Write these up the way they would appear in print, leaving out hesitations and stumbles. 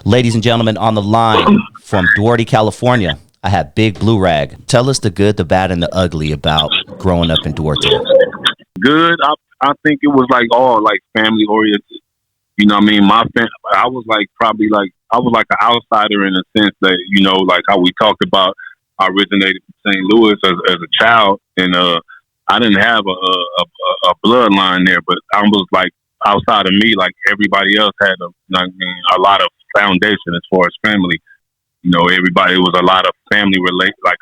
Ladies and gentlemen, on the line from Duarte, California, I have Big Blue Rag. Tell us the good, the bad, and the ugly about growing up in Duarte. Good. I think it was like all like family oriented. You know what I mean? I was like probably like I was like an outsider in a sense that, you know, like how we talked about, I originated from St. Louis as a child, and I didn't have a bloodline there, but I was like outside of me, like everybody else had a lot of foundation as far as family. You know, everybody was a lot of family related, like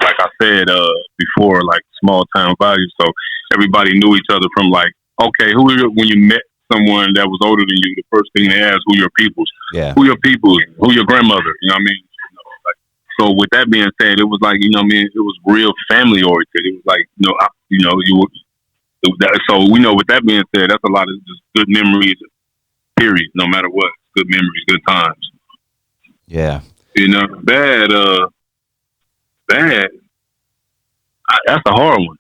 like I said before, like small town values. So everybody knew each other from like, okay, when you met someone that was older than you, the first thing they asked, who your peoples? Yeah. Who your peoples? Who your grandmother? You know what I mean? So with that being said, it was like, you know what I mean, it was real family oriented. It was like, so we know with that being said, that's a lot of just good memories, period, no matter what. Good memories, good times. Yeah. You know, bad, that's a hard one.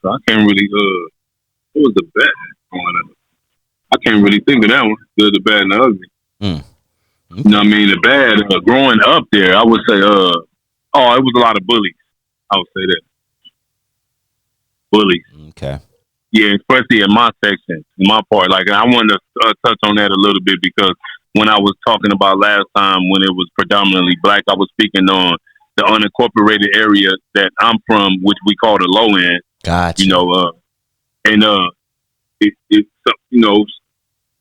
So I can't really, what was the bad one? I can't really think of that one. Good, the bad, and the ugly. Okay. You know what I mean? The bad, growing up there, I would say, it was a lot of bullies. I would say that. Bullies. Okay. Yeah, especially in my section, in my part. Like, I wanted to touch on that a little bit because when I was talking about last time when it was predominantly black, I was speaking on the unincorporated area that I'm from, which we call the low end. Gotcha. You know,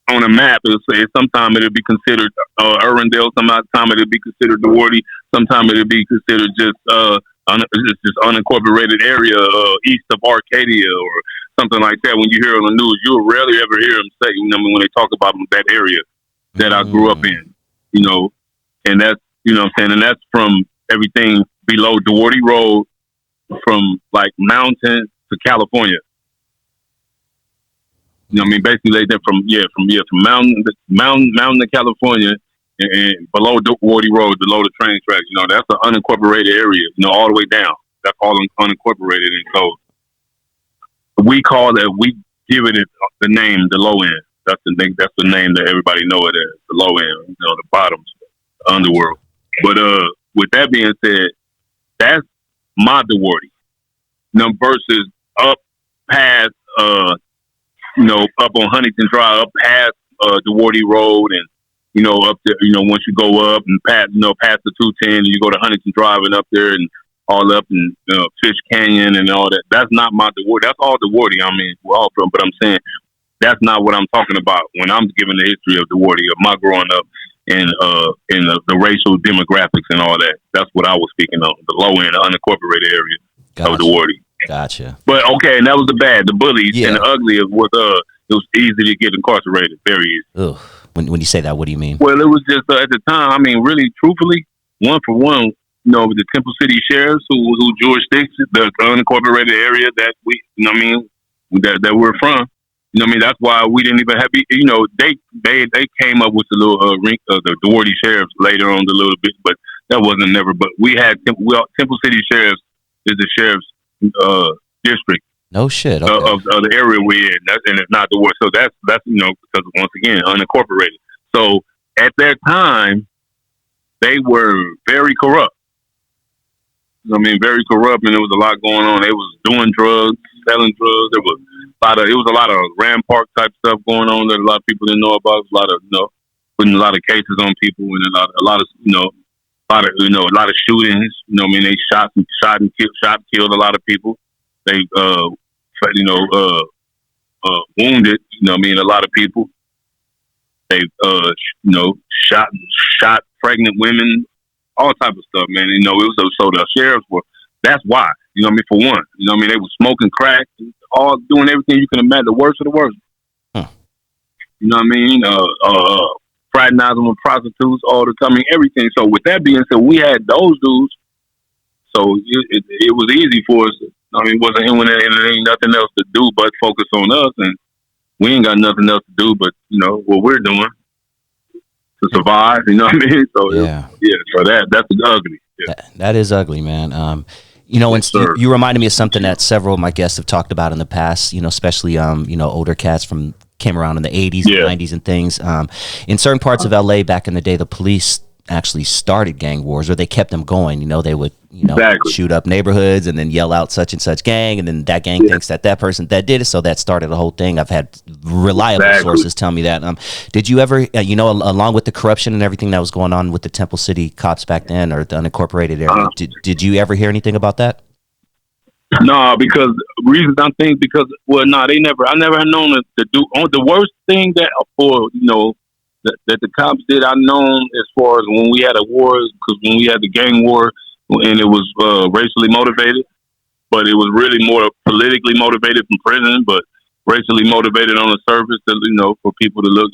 on a map, it'll say sometimes it'll be considered Irwindale, sometimes it'll be considered Duarte, sometimes it'll be considered just unincorporated area east of Arcadia or something like that. When you hear on the news, you'll rarely ever hear them say, you know, when they talk about that area that I grew up in, you know, and that's, you know what I'm saying, and that's from everything below Duarte Road, from like mountain to California. You know what I mean? Basically, they from mountain to California and below Duarte Road, below the train tracks. You know, that's an unincorporated area. You know, all the way down. That's all unincorporated, and so we give it the name, the low end. That's the name that everybody know it as, the low end. You know, the bottoms, the underworld. But with that being said, that's my Duarte. You know, versus up past up on Huntington Drive, up past Duarte Road, and you know, up there, you know, once you go up and past the 210, and you go to Huntington Drive and up there and all up and Fish Canyon and all that. That's not my Duarte. That's all Duarte. I mean, we're all from, but I'm saying that's not what I'm talking about when I'm giving the history of Duarte, of my growing up and in the racial demographics and all that. That's what I was speaking of, the low end, unincorporated area of Duarte. Gotcha. But okay, and that was the bad, the bullies, and the ugly was it was easy to get incarcerated, very easy. Ugh. When you say that, what do you mean? Well, it was just at the time. I mean, really, truthfully, one for one, you know, the Temple City sheriffs who jurisdicts the unincorporated area that we, you know, what I mean, that we're from. You know, what I mean, that's why we didn't even have, you know, they came up with the little the Duarte sheriffs later on a little bit, but that wasn't never. But we had Temple City sheriffs is the sheriff's district. No shit. Okay. Of the area we're in, and it's not the war. So that's you know, because once again unincorporated. So at that time, they were very corrupt. I mean, very corrupt, and there was a lot going on. They was doing drugs, selling drugs. There was a lot of Ram Park type stuff going on that a lot of people didn't know about. A lot of putting a lot of cases on people, and a lot of shootings. You know, I mean, they shot and killed a lot of people. They wounded. You know, I mean, a lot of people. They shot pregnant women, all type of stuff, man. You know, it was so the sheriffs were. That's why. You know what I mean? For one, you know what I mean? They were smoking crack, all doing everything you can imagine. The worst of the worst. Huh. You know what I mean? Fraternizing with prostitutes all the time. I mean, everything. So with that being said, we had those dudes. So it was easy for us. I mean, it ain't nothing else to do but focus on us, and we ain't got nothing else to do but, you know, what we're doing to survive. You know what I mean? So so that's ugly. Yeah. That is ugly, man. You know, yes, you reminded me of something that several of my guests have talked about in the past. You know, especially older cats from came around in the 80s and 90s and things. In certain parts of LA back in the day, the police actually started gang wars, or they kept them going. You know, they would, shoot up neighborhoods and then yell out such and such gang, and then that gang thinks that person that did it, so that started the whole thing. I've had reliable sources tell me that. Did you ever, along with the corruption and everything that was going on with the Temple City cops back then, or the unincorporated area, did you ever hear anything about that? No, because reasons I think because I never had known to do the worst thing that that the cops did. I known as far as when we had a war, because when we had the gang war and it was racially motivated, but it was really more politically motivated from prison, but racially motivated on the surface. For people to look,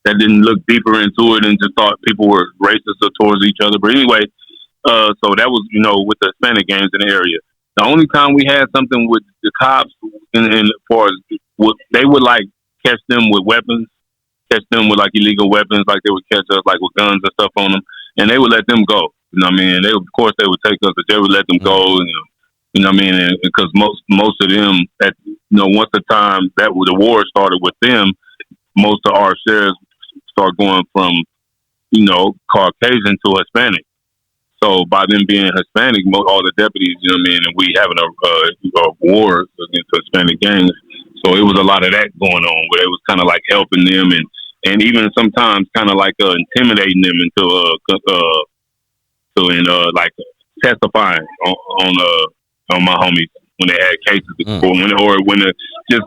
that didn't look deeper into it and just thought people were racist towards each other. But anyway, so that was with the Hispanic gangs in the area. The only time we had something with the cops, and as far as they would like catch them with weapons. Catch them with like illegal weapons, like they would catch us like with guns and stuff on them, and they would let them go. You know what I mean? They would take us, but they would let them go. And, you know what I mean? And because most of them, once the time that the war started with them, most of our shares start going from Caucasian to Hispanic. So by them being Hispanic, all the deputies, you know what I mean, and we having a war against Hispanic gangs. So it was a lot of that going on, where it was kind of like helping them and even sometimes kind of like intimidating them into like testifying on my homies when they had cases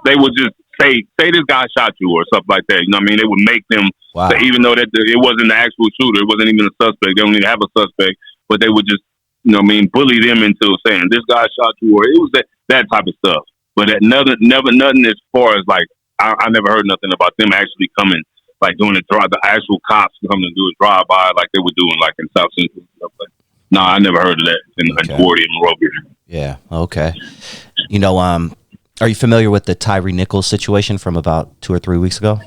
they would just say this guy shot you or stuff like that. You know what I mean? They would make them say, even though that it wasn't the actual shooter, it wasn't even a suspect. They don't even have a suspect, but they would just bully them into saying this guy shot you, or it was that type of stuff. But nothing as far as like I never heard nothing about them actually coming, like doing the actual cops coming to do a drive by like they were doing like in South Central and stuff like that. No, I never heard of that in Duarte and Monrovia. Yeah. Okay. Are you familiar with the Tyree Nichols situation from about 2 or 3 weeks ago?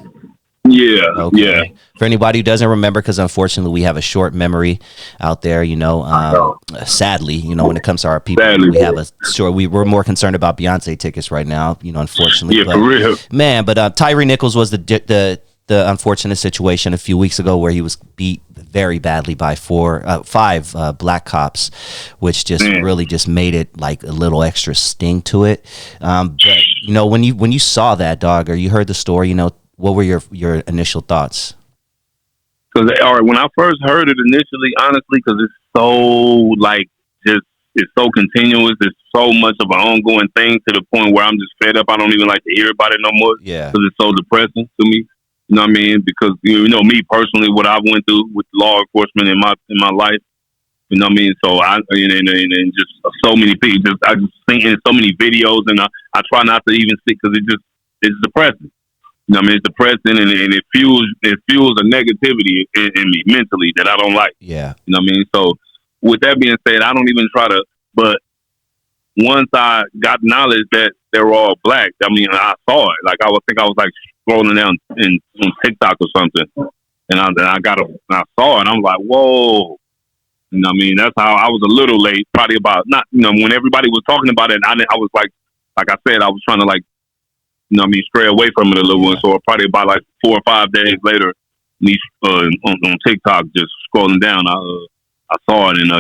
Yeah. Okay. Yeah. For anybody who doesn't remember, because unfortunately we have a short memory out there, sadly, when it comes to our people, we have we're more concerned about Beyonce tickets right now, unfortunately. Yeah, but, for real. Man, but Tyree Nichols was the unfortunate situation a few weeks ago where he was beat very badly by 5 black cops, which just really just made it like a little extra sting to it. But when you saw that, dog, or you heard the story, what were your initial thoughts? Because when I first heard it initially, honestly, because it's so it's so continuous, it's so much of an ongoing thing to the point where I'm just fed up. I don't even like to hear about it no more. Yeah, because it's so depressing to me. You know what I mean? Because me personally, what I went through with law enforcement in my life. You know what I mean? So and just so many people. I just think in so many videos, and I try not to even see because it's depressing. You know what I mean? It's depressing, and it fuels a negativity in me mentally that I don't like. Yeah. You know what I mean? So with that being said, I don't even try to. But once I got knowledge that they were all black, I mean, I saw it. Like I was like scrolling down on TikTok or something, and I saw it. And I'm like, whoa. You know what I mean? That's how I was a little late. Probably about when everybody was talking about it. I was like I said, I was trying to like. You know what I mean, stray away from it a little one. So probably about like 4 or 5 days later, me on TikTok just scrolling down, I saw it, and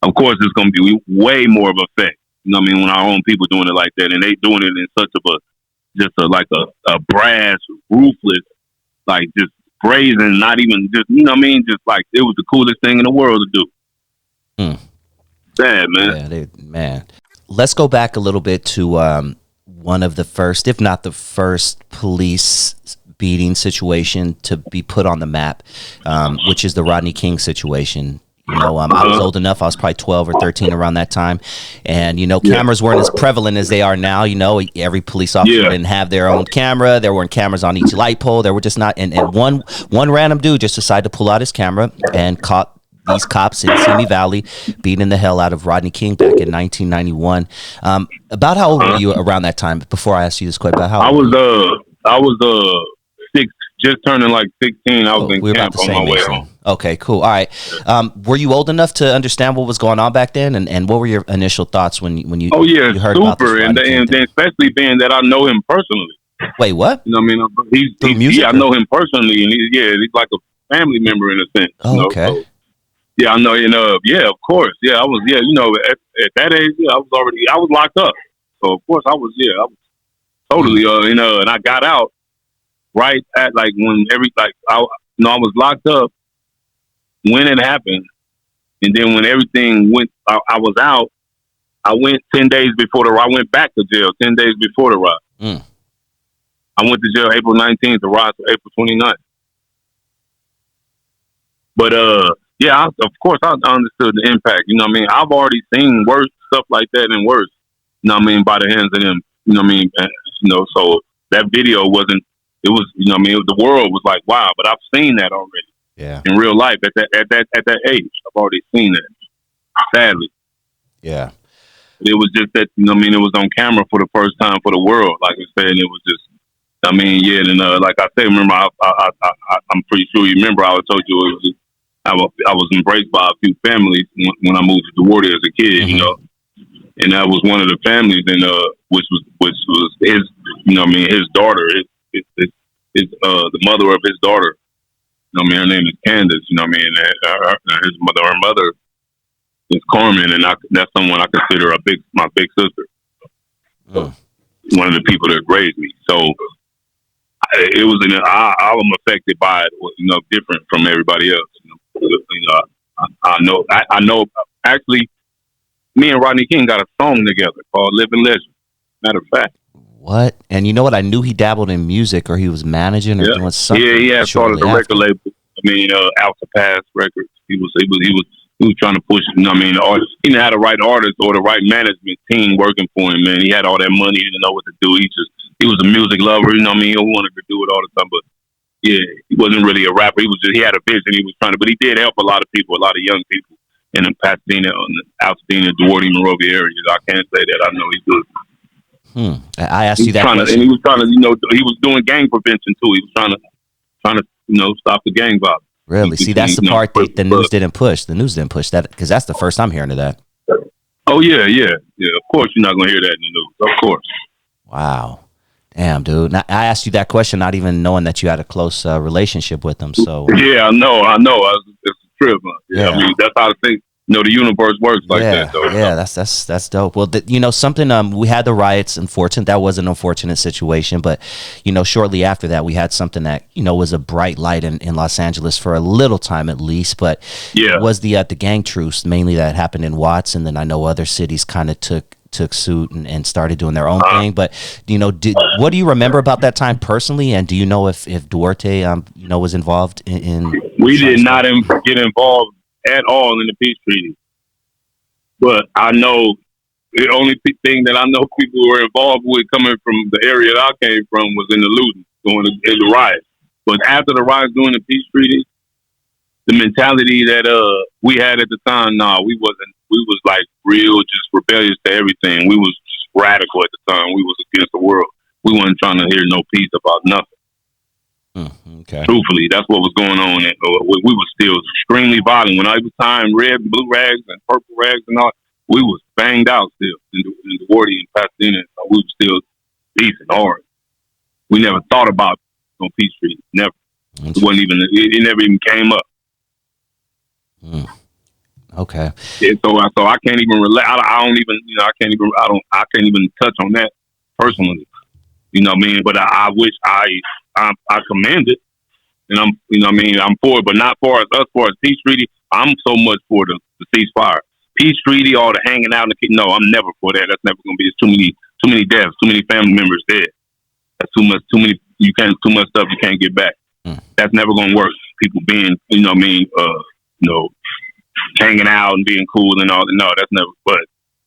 of course it's gonna be way more of an effect. You know what I mean, when our own people doing it like that, and they doing it in such a brass, ruthless, like just brazen, not even just what I mean, just like it was the coolest thing in the world to do. Sad, man. Yeah, man. Let's go back a little bit to one of the first, if not the first, police beating situation to be put on the map, which is the Rodney King situation. I was old enough. I was probably 12 or 13 around that time. And, cameras weren't as prevalent as they are now. Every police officer didn't have their own camera. There weren't cameras on each light pole. There were just not. And one random dude just decided to pull out his camera and caught these cops in Simi Valley beating the hell out of Rodney King back in 1991. About how old were you around that time? Before I ask you this question, about how old I was 6, just turning like 16. I was in camp on my way home. Okay, cool. All right. Were you old enough to understand what was going on back then, and what were your initial thoughts when you Oh yeah, you heard about this super, and Rodney King then thing? especially being that I know him personally. Wait, what? You know what I mean? Through Yeah, I music or? know him personally, and he's like a family member in a sense. You Oh, know, okay. so yeah, I know. And yeah, of course, yeah, I was. Yeah, at that age, yeah, I was locked up. So of course, I was Mm. totally, and I got out right at like when I was locked up when it happened, and then when everything went, I was out. I went 10 days before I went back to jail 10 days before the riot. Mm. I went to jail April 19th, the riot to April 29th. But yeah, of course I understood the impact. You know what I mean? I've already seen worse stuff like that and worse. You know what I mean? By the hands of them. You know what I mean? And, so that video wasn't. It was. You know what I mean? The world was like, wow. But I've seen that already Yeah. in real life at that age. I've already seen that. Sadly, Yeah. it was just that. You know what I mean? It was on camera for the first time for the world. Like I said, and it was just. I mean, yeah, and like I said, remember, I'm pretty sure you remember. I told you it was just, I was embraced by a few families when I moved to DUARTE as a kid, Mm-hmm. and that was one of the families, and which was his, you know, what I mean, his daughter, the mother of his daughter. You know, what I mean, her name is Candace. You know, what I mean, her mother is Carmen, and that's someone I consider my big sister. Mm. One of the people that raised me. So it was I was affected by it, different from everybody else. I know. Actually, me and Rodney King got a song together called "Living Legend." Matter of fact, What? And you know what? I knew he dabbled in music, or he was managing, or doing something. yeah, he had started shortly a record after. label. I mean, Alta Pass Records. He was trying to push. You know what I mean, the artist. He didn't have the right artist or the right management team working for him. Man, he had all that money. He didn't know what to do. He was a music lover. You know what I mean, he wanted to do it all the time, but yeah, he wasn't really a rapper. He had a vision. He was trying to, but he did help a lot of people, a lot of young people in the Pasadena, Altadena, Duarte, Monrovia areas. I can't say that I know he's good. I asked you that And question. he was trying to, he was doing gang prevention too. He was trying to, stop the gang violence. Really? See, that's the part that the news didn't push. The news didn't push that, because that's the first I'm hearing of that. Oh yeah. Of course, you're not gonna hear that in the news. Of course. Wow. Damn, dude. Now, I asked you that question not even knowing that you had a close relationship with him. So Yeah, I know. It's a trip. Yeah, I mean, that's how I think. The universe works like that. Though. Yeah, that's dope. Well, something. We had the riots. Unfortunate. That was an unfortunate situation, but shortly after that, we had something that was a bright light in Los Angeles for a little time at least. But yeah, it was the gang truce mainly that happened in Watts, and then I know other cities kind of took suit and started doing their own thing. But what do you remember about that time personally, and do you know if Duarte was involved in we did not get involved at all in the peace treaty, but I know the only thing that I know people were involved with coming from the area that I came from was in the looting, in the riots. But after the riots during the peace treaty, the mentality that we had at the time, we wasn't. We was like real, just rebellious to everything. We was just radical at the time. We was against the world. We wasn't trying to hear no peace about nothing. Okay. Truthfully, that's what was going on. And we were still extremely violent. When I was tying red and blue rags and purple rags and all, we was banged out still in the Duarte and Pasadena. We were still decent, hard. We never thought about no peace treaty. Never. It wasn't even. It never even came up. Okay. Yeah, so I can't even relate. I don't even. I can't even touch on that personally. You know what I mean? But I wish I commend it, and I'm. You know what I mean? I'm for it, but not for us. For us, peace treaty. I'm so much for the ceasefire. Peace treaty, all the hanging out. No, I'm never for that. That's never going to be. There's too many deaths, too many family members dead. That's too much. Too many. Too much stuff you can't get back. That's never going to work. People being, hanging out and being cool and all. No, that's never. But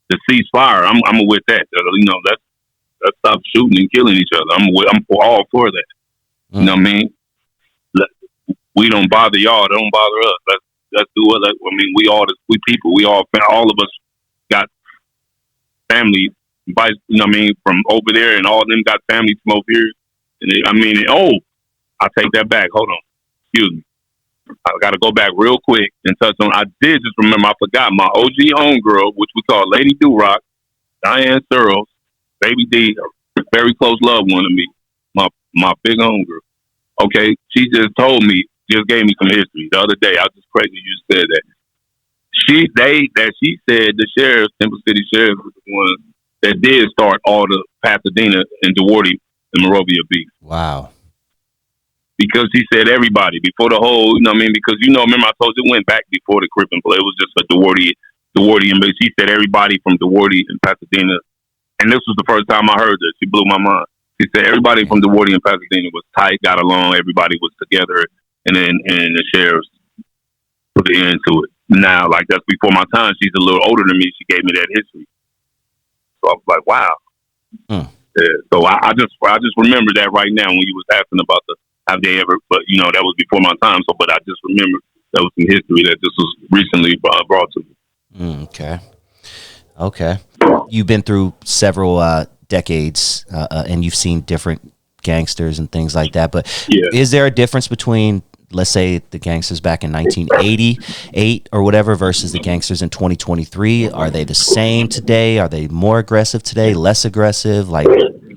the ceasefire, I'm with that. Let's stop shooting and killing each other. I'm all for that. You know what I mean? We don't bother y'all. Don't bother us. Let's do it. I mean, we people. All of us got family. You know what I mean? From over there, and all of them got family from over here. And I take that back. Hold on. Excuse me. I got to go back real quick and touch on. I did just remember. I forgot my OG homegirl, which we call Lady DUARTE, Diane Searles, Baby D, a very close loved one of me. My big homegirl. Okay, she just told me, just gave me some history the other day. I was just crazy you said that. She said the sheriffs, Temple City sheriffs, was the ones that did start all the Pasadena and Duarte and Monrovia beef. Wow. Because he said everybody before the whole, because remember I told you it went back before the Crip and play. It was just a Duarte, and she said everybody from Duarte and Pasadena, and this was the first time I heard this. She blew my mind. She said everybody from Duarte and Pasadena was tight, got along, everybody was together, and the sheriffs put the end to it. Now, like that's before my time. She's a little older than me. She gave me that history, so I was like, wow. Yeah, so I just remember that right now when you was asking about have they ever, but that was before my time. So, but I just remember that was some history that this was recently brought to me. Okay. You've been through several decades, and you've seen different gangsters and things like that. But is there a difference between, let's say, the gangsters back in 1988 or whatever versus the gangsters in 2023? Are they the same today? Are they more aggressive today? Less aggressive? Like,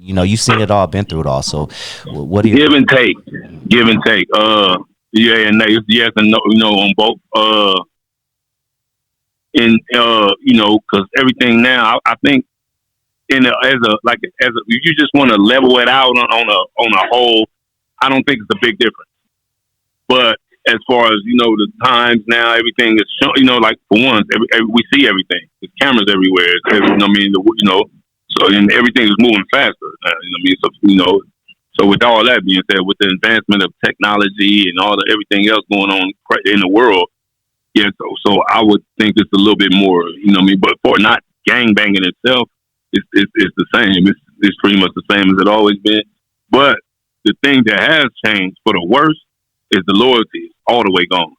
you've seen it all, been through it all. So what do you give and take? Yeah, and yes and no, on both. Because everything now, I think if you just want to level it out on a whole, I don't think it's a big difference. But as far as the times now, everything is like for once, we see everything. There's cameras everywhere. So and everything is moving faster. So with all that being said, with the advancement of technology and everything else going on in the world, so I would think it's a little bit more, but for not gang banging itself, it's the same. It's pretty much the same as it always been. But the thing that has changed for the worse is the loyalty all the way gone.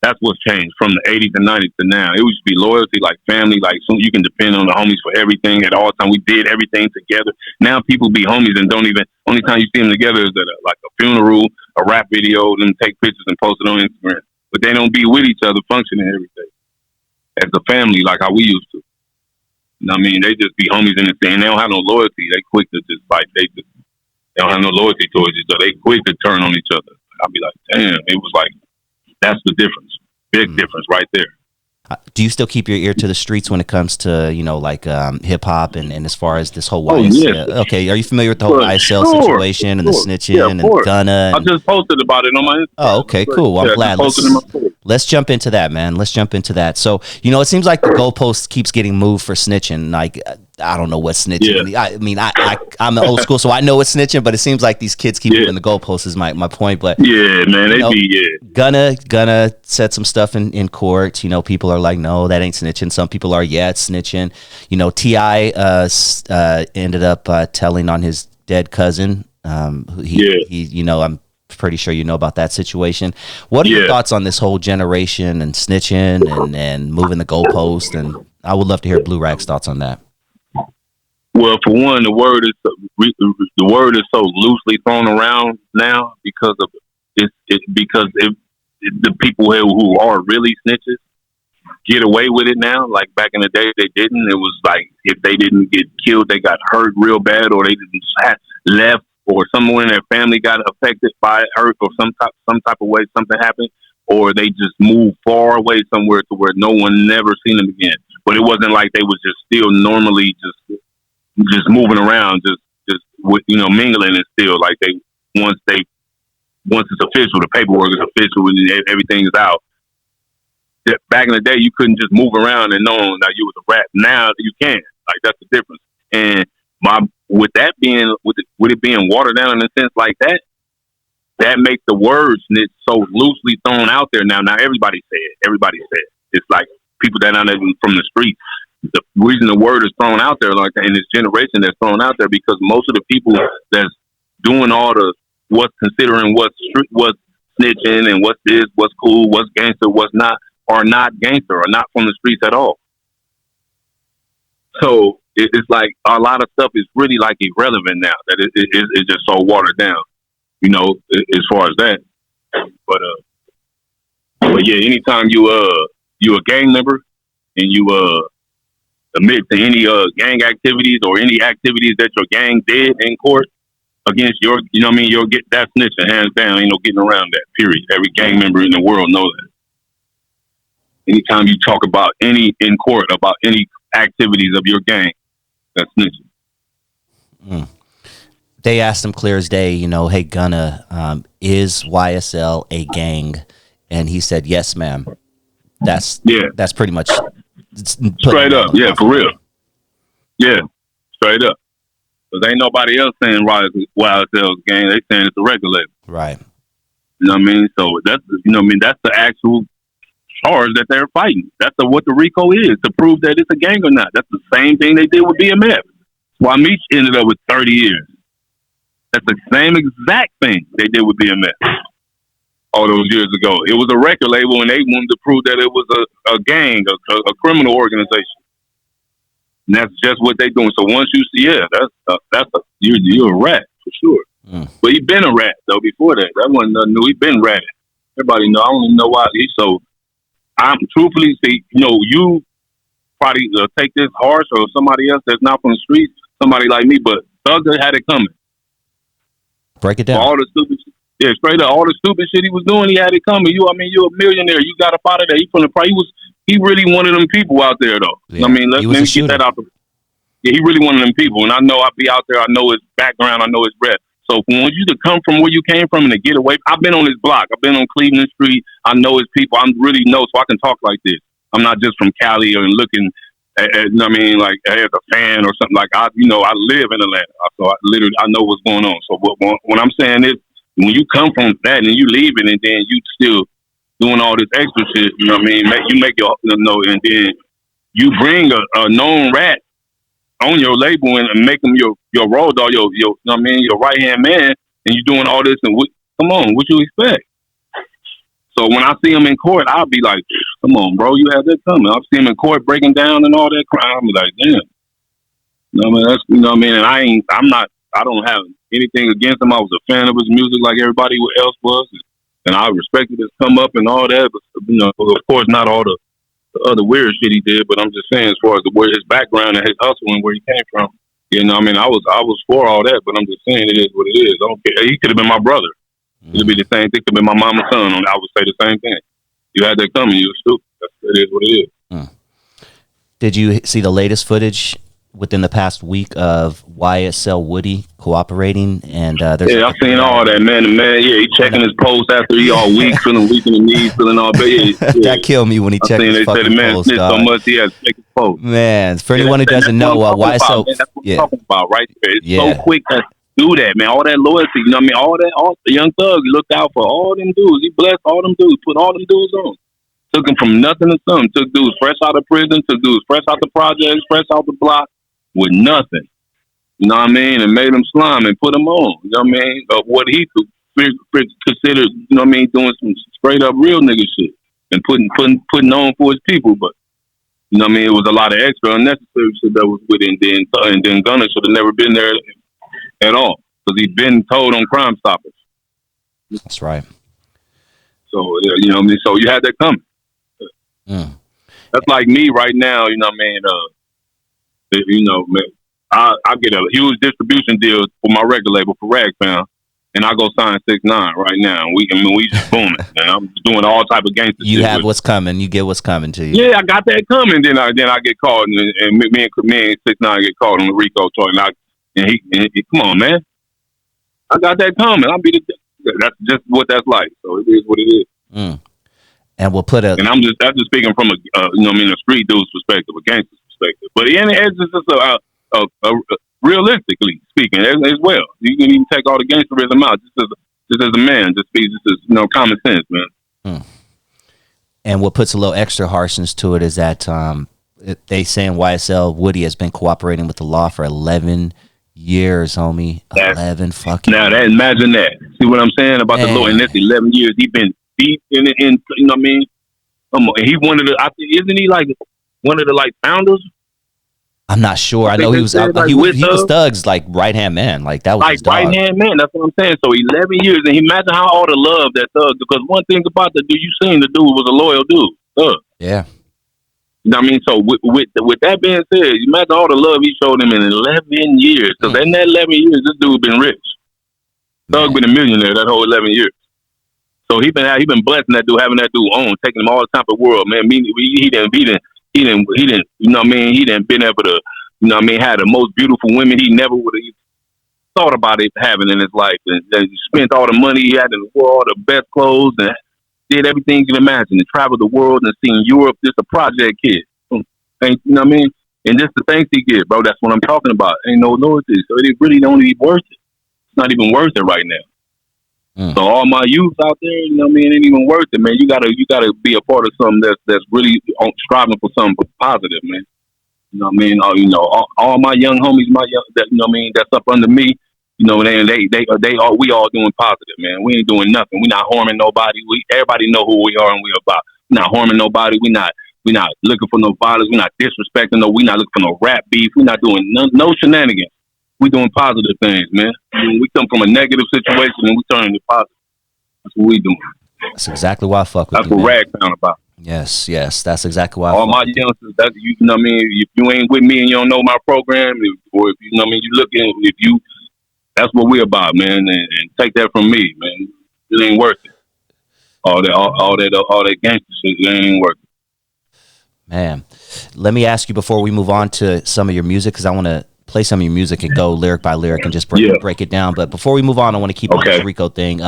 That's what's changed from the 80s and 90s to now. It used to be loyalty, like family, like so you can depend on the homies for everything at all time. We did everything together. Now people be homies and don't even. Only time you see them together is at a funeral, a rap video, them take pictures and post it on Instagram. But they don't be with each other, functioning every day as a family like how we used to. They just be homies in the thing. They don't have no loyalty. They quick to just like they don't have no loyalty towards each other. They quick to turn on each other. I'll be like, damn, it was like. That's the difference. Big difference right there. Do you still keep your ear to the streets when it comes to, hip hop and as far as this whole YSL? Okay, are you familiar with the whole YSL situation and the snitching and Gunna? I just posted about it on my Instagram. Oh, okay, cool. Well, I'm glad. Let's jump into that, man. Let's jump into that. So, it seems like the goalpost keeps getting moved for snitching. Like, I don't know what snitching. Yeah. I'm old school, so I know what snitching, but it seems like these kids keep moving the goalposts is my point. But yeah, man, Gunna said some stuff in court. People are like, no, that ain't snitching. Some people are, it's snitching. T.I. ended up telling on his dead cousin. I'm pretty sure you know about that situation. What are your thoughts on this whole generation and snitching and moving the goalpost? And I would love to hear Blue Ragg's thoughts on that. Well, for one, the word is so loosely thrown around now because of the people who are really snitches get away with it now. Like back in the day, they didn't. It was like if they didn't get killed, they got hurt real bad, or they didn't left, or someone in their family got affected by it, hurt, or some type of way something happened, or they just moved far away somewhere to where no one never seen them again. But it wasn't like they was just still normally just moving around, just mingling, and still like once it's official, the paperwork is official and everything is out. Back in the day, you couldn't just move around and know that you was a rat. Now you can. Like that's the difference. And with it being watered down in a sense like that, that makes the words snitch so loosely thrown out there now. Now everybody say it. Everybody say it. It's like people that are from the street. The reason the word is thrown out there like that in this generation that's thrown out there because most of the people that's doing all the what's considering what's snitching and what's this, what's cool, what's gangster, what's not, are not gangster, are not from the streets at all. So it's like a lot of stuff is really like irrelevant now. That it's just so watered down, as far as that. But yeah, anytime you a gang member and you admit to any gang activities or any activities that your gang did in court against your, you know what I mean, you'll get that snitching hands down. Ain't no getting around that. Period. Every gang member in the world knows that. Anytime you talk about any in court about any activities of your gang, that's snitching. Mm. They asked him clear as day, you know, hey, Gunna, is YSL a gang? And he said, yes, ma'am. That's pretty much straight up. Yeah, for real. Yeah, straight up. Because ain't nobody else saying YSL's gang. They saying it's a record label. Right. You know what I mean? So that's, you know what I mean? That's the actual charge that they're fighting. That's what the RICO is, to prove that it's a gang or not. That's the same thing they did with BMF. Why Meech ended up with 30 years. That's the same exact thing they did with BMF all those years ago. It was a record label, and they wanted to prove that it was a gang, a criminal organization. And that's just what they're doing. So once you see, you're a rat for sure. Mm. But he been a rat though before that. That wasn't nothing new. He been ratting. Everybody know. I don't even know why he's so. I'm truthfully see. You know, you probably take this harsh, or somebody else that's not from the streets, somebody like me. But Thugger had it coming. Break it down. For all the stupid. Yeah, straight up, all the stupid shit he was doing, he had it coming. You're a millionaire. You got up out of there. He really one of them people out there, though. Yeah, I mean, let me get that out. Yeah, he really one of them people. And I know I'll be out there. I know his background. I know his breath. So for you to come from where you came from and to get away, I've been on his block. I've been on Cleveland Street. I know his people. I really know, so I can talk like this. I'm not just from Cali and looking at, you know what I mean, like as a fan or something. Like I live in Atlanta, so I know what's going on. So when I'm saying this, when you come from that and you leave it and then you still doing all this extra shit, you know what I mean? You make your, and then you bring a known rat on your label and make him your road dog, you know what I mean, your right hand man, and you doing all this and come on, what you expect? So when I see him in court, I'll be like, come on, bro, you had that coming. I'll see him in court breaking down and all that crime. I'll be like, damn. You know what I mean? That's, you know what I mean? And I don't have anything against him. I was a fan of his music like everybody else was. And I respected his come up and all that. But, you know, of course, not all the other weird shit he did. But I'm just saying, as far as where his background and his hustle and where he came from, you know, I mean, I was for all that. But I'm just saying, it is what it is. I don't care. He could have been my brother. It'd be the same thing. Could have been my mama's son. I would say the same thing. You had that coming. You were stupid. It is what it is. Did you see the latest footage within the past week of YSL Woody cooperating? And yeah, I've seen all that, man. He checking his post after he all weak, feeling weak in the knees, feeling all bad. Yeah. That killed me when he checked his fucking post. They said the man snitched so much he had to check his post. Man, for anyone who doesn't know, YSL, that's what I'm talking about right there. It's so quick to do that, man. All that loyalty, you know what I mean? All the Young Thug looked out for all them dudes. He blessed all them dudes, put all them dudes on. Took them from nothing to something. Took dudes fresh out of prison, took dudes fresh out the projects, fresh out the block, with nothing, you know what I mean, and made him slime and put them on, you know what I mean, of what he considered, you know what I mean, doing some straight up real nigga shit and putting on for his people, but you know what I mean, it was a lot of extra unnecessary shit that was with it, and then Gunna should have never been there at all because he'd been told on Crime Stoppers. That's right. So you know what I mean, so you had that coming. That's like me right now, you know what I mean. You know, man, I get a huge distribution deal for my record label for RAGGG, and I go sign 6ix9ine right now. And we just booming. And I'm doing all type of gangster shit. You have what's coming. You get what's coming to you. Yeah, I got that coming. Then I get caught, and me and 6ix9ine get caught on the RICO charge. And he come on, man. I got that coming. That's just what that's like. So it is what it is. And we'll put and that's just speaking from a you know what I mean, a street dude's perspective, a gangster's perspective. But it's just realistically speaking as well. You can even take all the gangsterism out just as a man, just as you know, common sense, man. And what puts a little extra harshness to it is that they saying YSL Woody has been cooperating with the law for 11 years, homie. 11 fucking now years. Imagine that. See what I'm saying about the law? And that's 11 years. He been deep in you know what I mean? And he isn't he like one of the like founders I'm not sure. I think know he they was said, like, he with was Thug's like right hand man. Like that was like his dog. right hand man. That's what I'm saying. So 11 years, and imagine how all the love that Thug. Because one thing about the dude, you seen the dude was a loyal dude. Thug. Yeah. You know what I mean? So with that being said, imagine all the love he showed him in 11 years. Because in that 11 years, this dude been rich. Thug been a millionaire that whole 11 years. So he been blessing that dude, having that dude on, taking him all the time in the world, man. He didn't, you know what I mean? He didn't been able to, you know what I mean, had the most beautiful women he never would have thought about it having in his life. And he spent all the money he had in the world, the best clothes, and did everything you can imagine. And traveled the world and seen Europe. Just a project kid. You know what I mean? And just the thanks he get, bro. That's what I'm talking about. Ain't no loyalty. So it really don't even worth it. It's not even worth it right now. So all my youth out there, you know what I mean, it ain't even worth it, man. You gotta be a part of something that's really striving for something positive, man. You know what I mean? All my young homies, that, you know what I mean, that's up under me. You know, we all doing positive, man. We ain't doing nothing. We not harming nobody. Everybody know who we are and we about. We not harming nobody. We not looking for no violence. We not disrespecting no. We not looking for no rap beef. We not doing no shenanigans. We doing positive things, man. I mean, we come from a negative situation and we turn it positive. That's what we doing. That's exactly why I fuck with That's you, what man. Rag found about. Yes, that's exactly why. All my youngsters, you know what I mean. If you ain't with me and you don't know my program, or if you know what I mean, you looking. That's what we about, man. And take that from me, man. It ain't worth it. All that gangster shit, it ain't worth it. Man, let me ask you before we move on to some of your music, because I want to play some of your music and go lyric by lyric and just break it down. But before we move on, I want to keep on this RICO thing.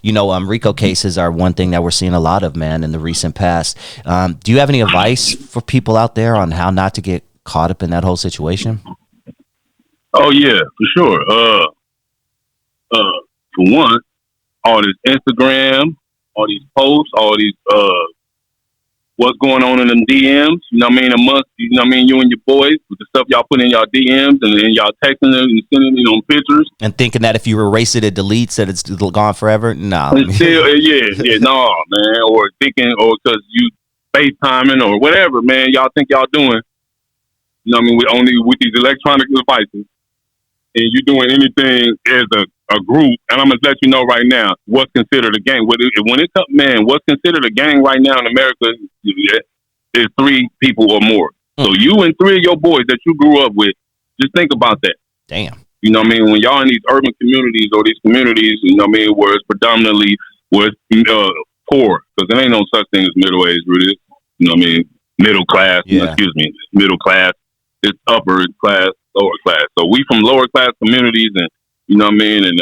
RICO cases are one thing that we're seeing a lot of, man, in the recent past. Do you have any advice for people out there on how not to get caught up in that whole situation? Oh yeah, for sure. For one, all this Instagram, all these posts, all these what's going on in them DMs, you know what I mean, amongst, you know what I mean, you and your boys, with the stuff y'all put in y'all DMs and then y'all texting them and sending them on pictures. And thinking that if you erase it, it deletes, that it's gone forever? No. Still, no, man. Or thinking, or because you FaceTiming or whatever, man, y'all think y'all doing, you know what I mean, with these electronic devices, and you doing anything as a group, and I'm gonna let you know right now what's considered a gang. When it comes, man, what's considered a gang right now in America is 3 people or more. So you and 3 of your boys that you grew up with, just think about that. Damn. You know what I mean? When y'all in these urban communities or these communities, you know what I mean, where it's predominantly poor, because there ain't no such thing as middle age, really. You know what I mean? Middle class. Yeah. Middle class. It's upper class, lower class. So we from lower class communities, and you know what I mean, and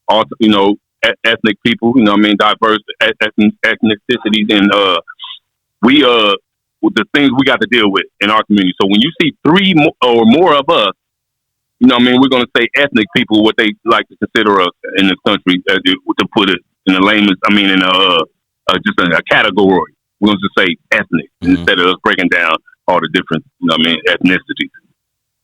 also, you know, ethnic people, you know what I mean, diverse ethnicities, and we with the things we got to deal with in our community. So when you see 3 or more of us, you know what I mean, we're going to say ethnic people, what they like to consider us in this country, to put it in a layman's, I mean, in just a category. We're going to just say ethnic instead of us breaking down all the different, you know what I mean, ethnicities.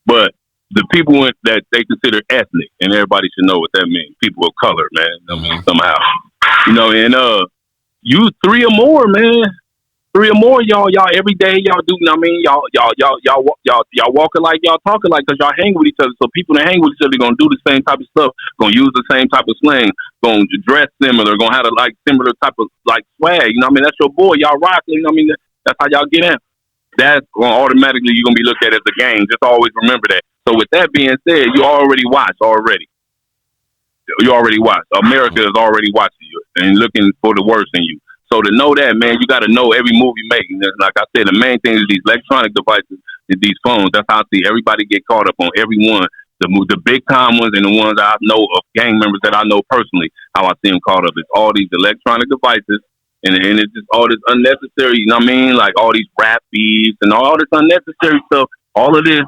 But the people that they consider ethnic, and everybody should know what that means. People of color, man. You know what I mean, somehow, you know, and you 3 or more, man. 3 or more, y'all every day, y'all do. You know what I mean, y'all walking like y'all talking like, because y'all hang with each other. So people that hang with each other gonna do the same type of stuff, gonna use the same type of slang, gonna dress similar, gonna have similar type of swag. You know what I mean? That's your boy. Y'all rock. You know what I mean? That's how y'all get in. That's going automatically you're gonna be looked at as a gang. Just always remember that. So with that being said, you already watched already. You already watched. America is already watching you and looking for the worst in you. So to know that, man, you got to know every move you make. And like I said, the main thing is these electronic devices, these phones. That's how I see everybody get caught up on every one. The big time ones and the ones I know of gang members that I know personally, how I see them caught up. It's all these electronic devices. And it's just all this unnecessary, you know what I mean? Like all these rap beats and all this unnecessary stuff. All of this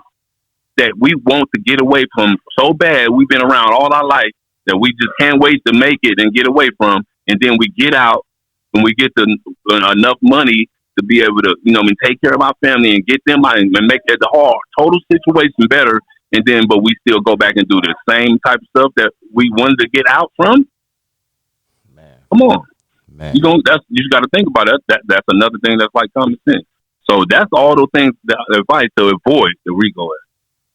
that we want to get away from so bad. We've been around all our life that we just can't wait to make it and get away from. And then we get out and we get enough money to be able to, you know, take care of our family and get them out and make the whole total situation better. And then, but we still go back and do the same type of stuff that we wanted to get out from. Man, come on, man. You just got to think about it. That's another thing that's like common sense. So that's all those things that advice to avoid the RICO at.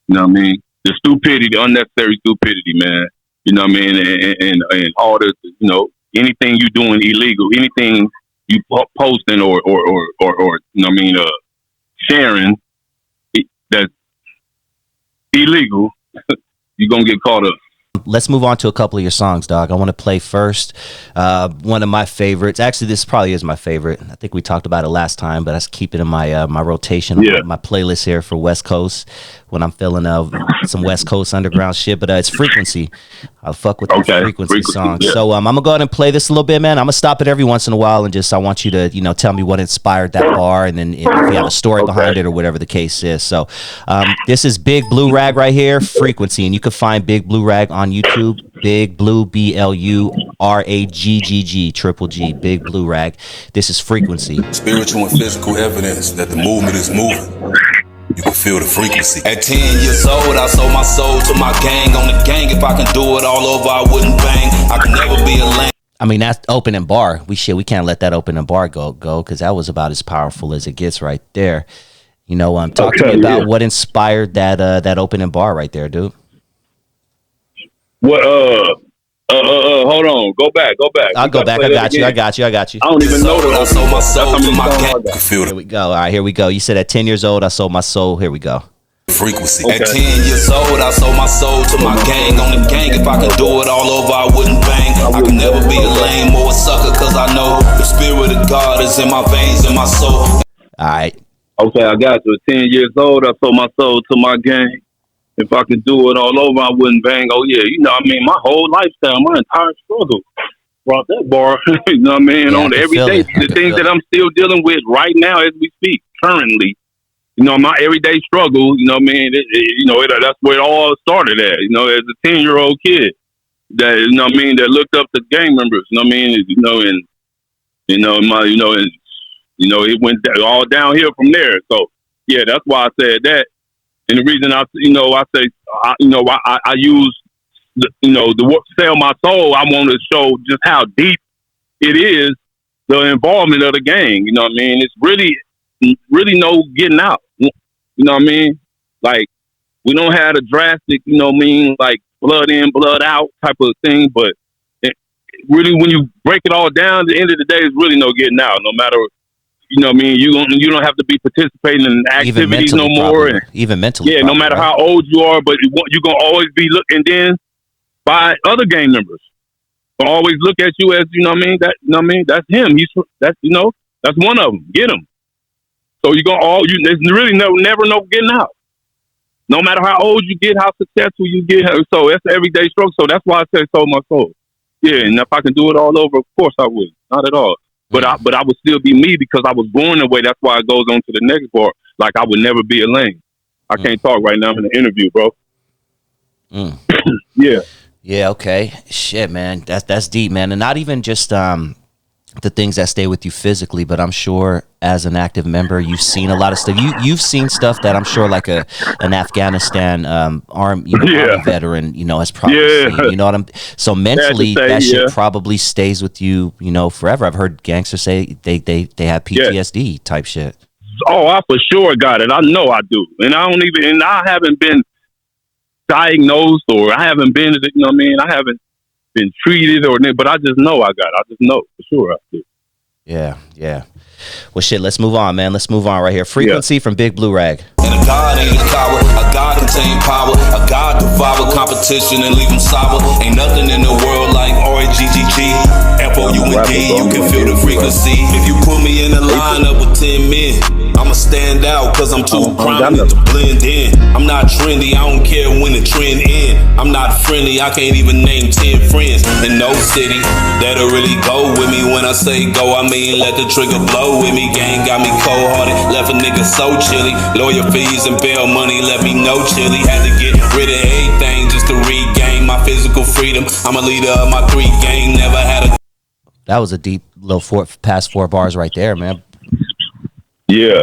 You know what I mean? The stupidity, the unnecessary stupidity, man. You know what I mean? And all the, you know, anything you doing illegal, anything you posting or you know what I mean, sharing that's illegal, you're gonna get caught up. Let's move on to a couple of your songs, dog. I want to play first one of my favorites. Actually, this probably is my favorite. I think we talked about it last time, but I keep it in my my rotation, my playlist here for West Coast when I'm feeling some West Coast underground shit. But it's Frequency. I'll fuck with the Frequency song. Yeah. So I'm gonna go ahead and play this a little bit, man. I'm gonna stop it every once in a while and just I want you to tell me what inspired that bar, and then if you have a story behind it or whatever the case is. So this is Big Blue Rag right here, Frequency, and you can find Big Blue Rag on YouTube. Big Blue BLU RAGGG triple G, Big Blue Rag. This is Frequency. Spiritual and physical evidence that the movement is moving. You can feel the frequency. At 10 years old, I sold my soul to my gang. On the gang, if I can do it all over, I wouldn't bang. I could never be a lame. I mean, that's opening bar. We can't let that opening bar go because that was about as powerful as it gets right there. Talk to me about what inspired that opening bar right there, dude. What? Hold on. Go back. I'll go back. I got you. I don't even know that I sold my soul to my gang. Here we go. All right, here we go. You said at 10 years old, I sold my soul. Here we go. Frequency. At 10 years old, I sold my soul to my gang. On the gang, if I could do it all over, I wouldn't bang. I could never be a lame or a sucker, cause I know the spirit of God is in my veins and my soul. All right. Okay, I got you. At 10 years old, I sold my soul to my gang. If I could do it all over, I wouldn't bang. Oh, yeah. My whole lifestyle, my entire struggle brought that bar. You know what I mean? On every day, the things that I'm still dealing with right now as we speak, currently. My everyday struggle, you know what I mean? That's where it all started at, as a 10-year-old kid that, that looked up to gang members, it went all downhill from there. So, yeah, that's why I said that. And the reason I use, the sell my soul, I want to show just how deep it is, the involvement of the gang. You know what I mean? It's really no getting out. You know what I mean? Like, we don't have a drastic, like blood in, blood out type of thing. But really, when you break it all down, at the end of the day, it's really no getting out. No matter, you don't have to be participating in activities no more. And, even mentally. Yeah, no matter how old you are, but you're going to always be looked and then by other gang members. They'll always look at you as, that's him. That's one of them. Get him. So there's really never no getting out. No matter how old you get, how successful you get. So that's the everyday struggle. So that's why I say sold my soul. Yeah, and if I can do it all over, of course I would. Not at all. But I would still be me because I was born that way. That's why it goes on to the next part. Like, I would never be a lame. I can't talk right now. I'm in an interview, bro. Yeah. Yeah, okay. Shit, man. That's deep, man. And not even just the things that stay with you physically, but I'm sure as an active member, you've seen a lot of stuff. You've seen stuff that I'm sure like an Afghanistan army veteran, has probably seen. So mentally, that shit probably stays with you, forever. I've heard gangsters say they have PTSD type shit. Oh, I for sure got it. I know I do, and I haven't been diagnosed or I haven't been, I haven't been treated but I just know I got it. I just know for sure I do. Yeah. Well, shit, let's move on, man. Let's move on right here. Frequency from Big Blue Rag. And a God ain't a coward, a God contain power, a God devour competition and leave them sour. Ain't nothing in the world like RAGGG, FOUND, you can feel the frequency. If you put me in a lineup with 10 men, I'ma stand out cause I'm too prominent to blend in. I'm not trendy, I don't care when the trend end. I'm not friendly, I can't even name 10 friends in no city that'll really go with me. When I say go, I mean let the trigger blow with me. Gang got me cold-hearted, left a nigga so chilly. Lawyer fees and bail money left me no chilly. Had to get rid of everything just to regain my physical freedom. I'm a leader of my 3 gang, never had a... That was a deep little past 4 bars right there, man. Yeah.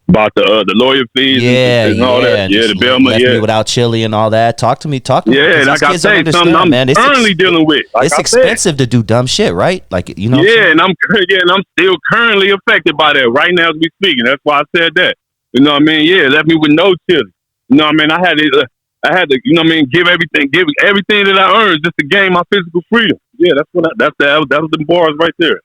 About the lawyer fees and all that. Yeah, the bailment. Left me without chili and all that. Talk to me. Yeah, like I say, something I'm currently dealing with. Like it's expensive to do dumb shit, right? Like, you know. Yeah, and I'm still currently affected by that right now as we speaking. That's why I said that. You know what I mean? Yeah, left me with no chili. You know what I mean? I had to, you know what I mean, give everything that I earned just to gain my physical freedom. Yeah, that was the bars right there.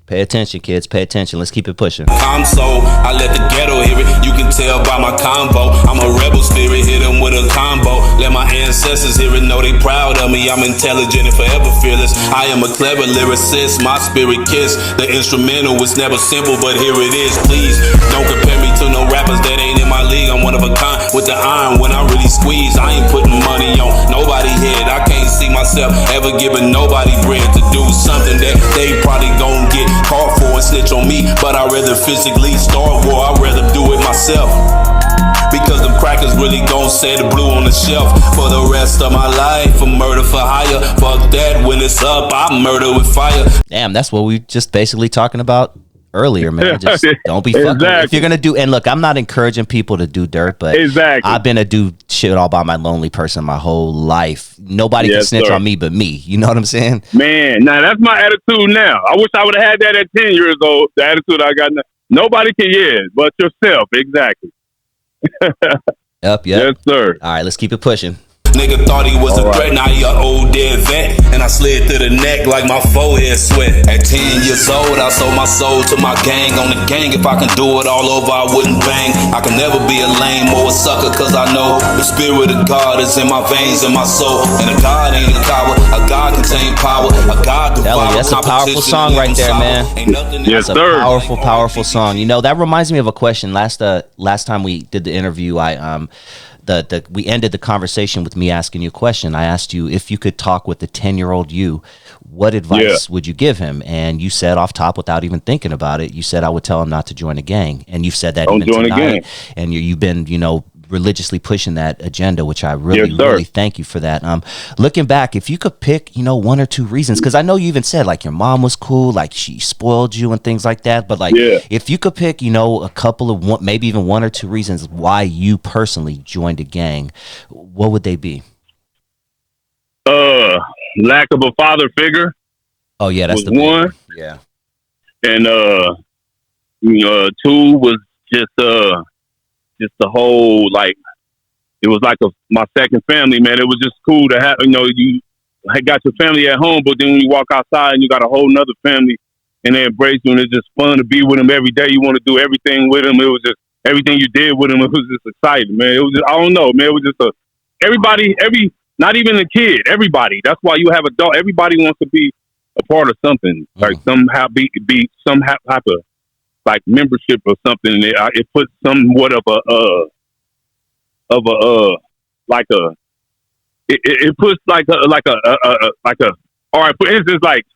Pay attention, kids. Pay attention. Let's keep it pushing. I'm so, I let the ghetto hear it. You can tell by my combo. I'm a rebel spirit, hit them with a combo. Let my ancestors hear it, know they proud of me. I'm intelligent and forever fearless. I am a clever lyricist, my spirit kiss. The instrumental was never simple, but here it is. Please, don't compare me to no rappers that ain't in my league. I'm one of a kind with the iron when I really squeeze. I ain't putting money on nobody's head. I can't see myself ever giving nobody bread to do something that they probably gon' get called for and snitch on me, but I'd rather physically starve war. I'd rather do it myself, because them crackers really gon' set the blue on the shelf for the rest of my life. A murder for hire, fuck that. When it's up, I murder with fire. Damn, that's what we just basically talking about earlier, man. Just don't be fucking if you're gonna do. And look, I'm not encouraging people to do dirt, but I've been a do shit all by my lonely person my whole life. Nobody can snitch on me but me. You know what I'm saying? Man, now that's my attitude now. I wish I would have had that at 10 years old. The attitude I got now. Nobody can, but yourself. Exactly. Yep. Yes, sir. All right, let's keep it pushing. Nigga thought he was a threat, now he a old dead vet. And I slid through the neck like my forehead sweat. At 10 years old, I sold my soul to my gang. On the gang, if I can do it all over, I wouldn't bang. I can never be a lame or a sucker, cause I know the spirit of God is in my veins and my soul. And a God ain't a coward, a God contain power, a God devour. That's a powerful song right there, man. Yes, sir. Powerful song. You know, that reminds me of a question. Last time we did the interview, we ended the conversation with me asking you a question. I asked you if you could talk with the 10-year-old you, what advice would you give him? And you said off top, without even thinking about it, you said I would tell him not to join a gang. And you've said that even tonight. And you've been, you know, religiously pushing that agenda, which I really thank you for that. Looking back, if you could pick, you know, one or two reasons, because I know you even said like your mom was cool, like she spoiled you and things like that, but like if you could pick, you know, a couple of maybe even one or two reasons why you personally joined a gang, what would they be? Lack of a father figure. Oh yeah, that's the one. Yeah. And two was just the whole, like, it was like my second family, man. It was just cool to have, you know, you got your family at home, but then when you walk outside and you got a whole nother family and they embrace you, and it's just fun to be with them every day. You want to do everything with them. It was just everything you did with them. It was just exciting, man. It was just, I don't know, man. It was just not even a kid, everybody. That's why you have a dog. Everybody wants to be a part of something, like somehow be some type of like membership or something. It puts somewhat of it puts like a all right, for instance, like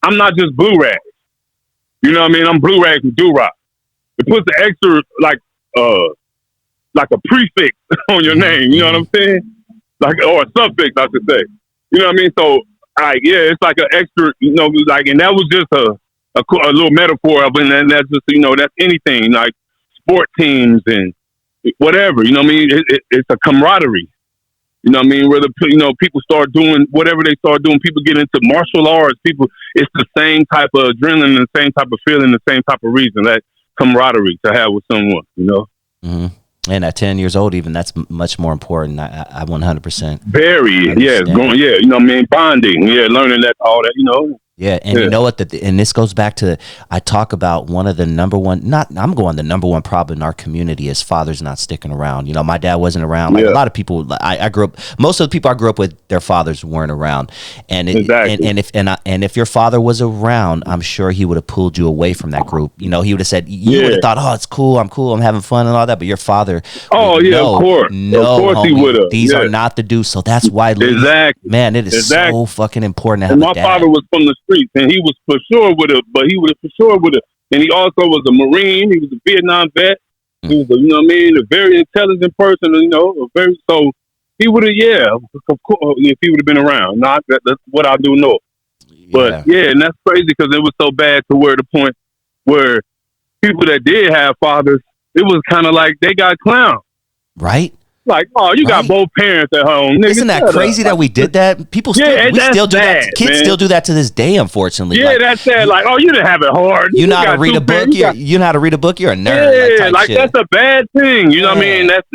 I'm not just Blue Rag, you know what I mean? I'm Blue Rag from Do-Rock. It puts the extra like a prefix on your name, you know what I'm saying? Like, or a suffix, I should say. You know what I mean? So it's like an extra, you know, like, and that was just a little metaphor of it, and that's just, you know, that's anything like sport teams and whatever, you know what I mean? It's a camaraderie, you know what I mean? Whether, you know, people start doing whatever they start doing, people get into martial arts, it's the same type of adrenaline, the same type of feeling, the same type of reason, that camaraderie to have with someone, you know? Mm-hmm. And at 10 years old, even, that's much more important. I 100%. Very, you know what I mean? Bonding, learning that, all that, you know? Yeah, and you know what? And this goes back to, I talk about one of the the number one problem in our community is fathers not sticking around. You know, my dad wasn't around. Like a lot of people, I grew up. Most of the people I grew up with, their fathers weren't around. And if your father was around, I'm sure he would have pulled you away from that group. You know, he would have said, you would have thought, oh, it's cool, I'm having fun and all that. But your father, of course, homie, he would have. These are not the dudes. So that's why, man, it is so fucking important to have a dad. My father was from the streets, and he was for sure with it. And he also was a Marine. He was a Vietnam vet. He was, you know what I mean, a very intelligent person. You know, so he would have, of course, if he would have been around. Not that's what I do know. But and that's crazy because it was so bad to where the point where people that did have fathers, it was kind of like they got clowned. Right? Like, oh, you got both parents at home. Nigga, isn't that crazy that we did that? People still, we still do sad, that. Kids man. still do that to this day, unfortunately. Yeah, like, that's sad. Like, oh, you didn't have it hard. You know how to read a book? You know how to read a book? You're a nerd. Yeah, like shit. that's a bad thing. You know what I mean? That's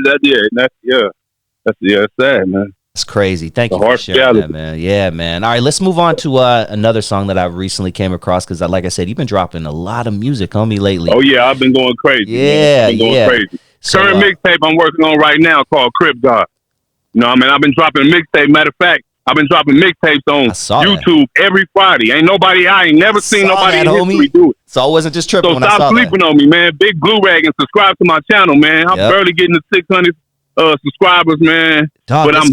sad, man. It's crazy. Thank you for sharing that, man. Yeah, man. All right, let's move on to another song that I recently came across because, like I said, you've been dropping a lot of music on me lately. Oh, yeah, I've been going crazy. Yeah, I've been going crazy. So, Current mixtape I'm working on right now called Crip God. You know what I mean? I've been dropping mixtape. Matter of fact, I've been dropping mixtapes on YouTube every Friday. I ain't never seen nobody in history do it. So I wasn't just tripping when I stop saw sleeping on me, man. Big BLU RAGGG and subscribe to my channel, man. I'm barely getting to 600 subscribers, man. Dog, but I'm